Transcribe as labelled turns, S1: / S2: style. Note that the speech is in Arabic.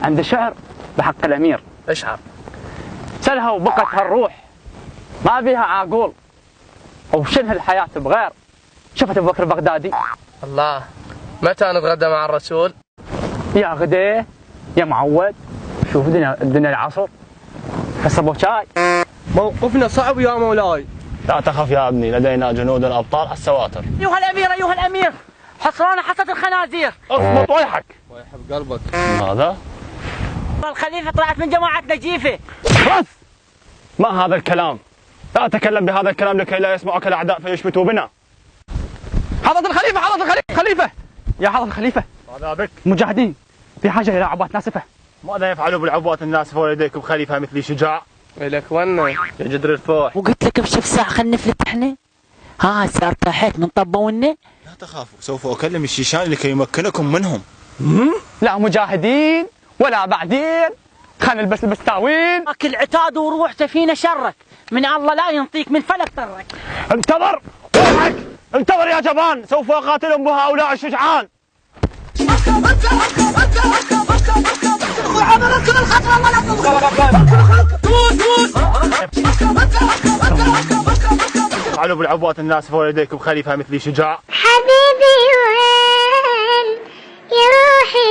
S1: عندي شعر بحق الأمير.
S2: اشعر.
S1: سلها وبقت هالروح ما بيها عاقول، وشنها الحياة بغير شفت أبو بكر البغدادي.
S2: الله، متى نتغدى مع الرسول؟
S1: يا غديه يا معود، شوف الدنيا العصر كسبوا شاي.
S2: موقفنا صعب يا مولاي.
S3: لا تخف يا ابني، لدينا جنود الأبطال على السواتر.
S4: أيها الأمير أيها الأمير، حصرنا حصة الخنازير.
S3: اصمت ويحك.
S2: ويحب قلبك.
S3: ماذا؟
S4: الخليفة طلعت من جماعة نجيفة.
S3: بس ما هذا الكلام، لا تكلم بهذا الكلام لكي لا يسمعك الأعداء فيشمتوا بنا.
S1: حضرة الخليفة حضرة الخليفة يا حضرة الخليفة،
S3: ماذا بك؟
S1: المجاهدين في حاجة إلى عبوات ناسفة.
S3: ماذا يفعلوا بالعبوات الناسفة ولديكم خليفة مثلي شجاع؟
S2: إلك ونا يا جدر الفوح.
S4: وقلت لك بشوف ساعة خلنا نفلت احنا. ها هسه ارتاحت من طبونا.
S3: لا تخافوا، سوف أكلم الشيشان لكي يمكنكم منهم.
S1: لا مجاهدين ولا بعدين، خلينا نلبس البستاوين.
S4: اكل عتاد وروح تفينا شرك، من الله لا ينطيك من فلك طرك.
S3: انتظر ويحك، انتظر يا جبان، سوف أقاتلهم بهؤلاء الشجعان. يفعلوا بالعبوات الناسفة ولديكم خليفة مثلي شجاع.
S5: حبيبي وين يا روحي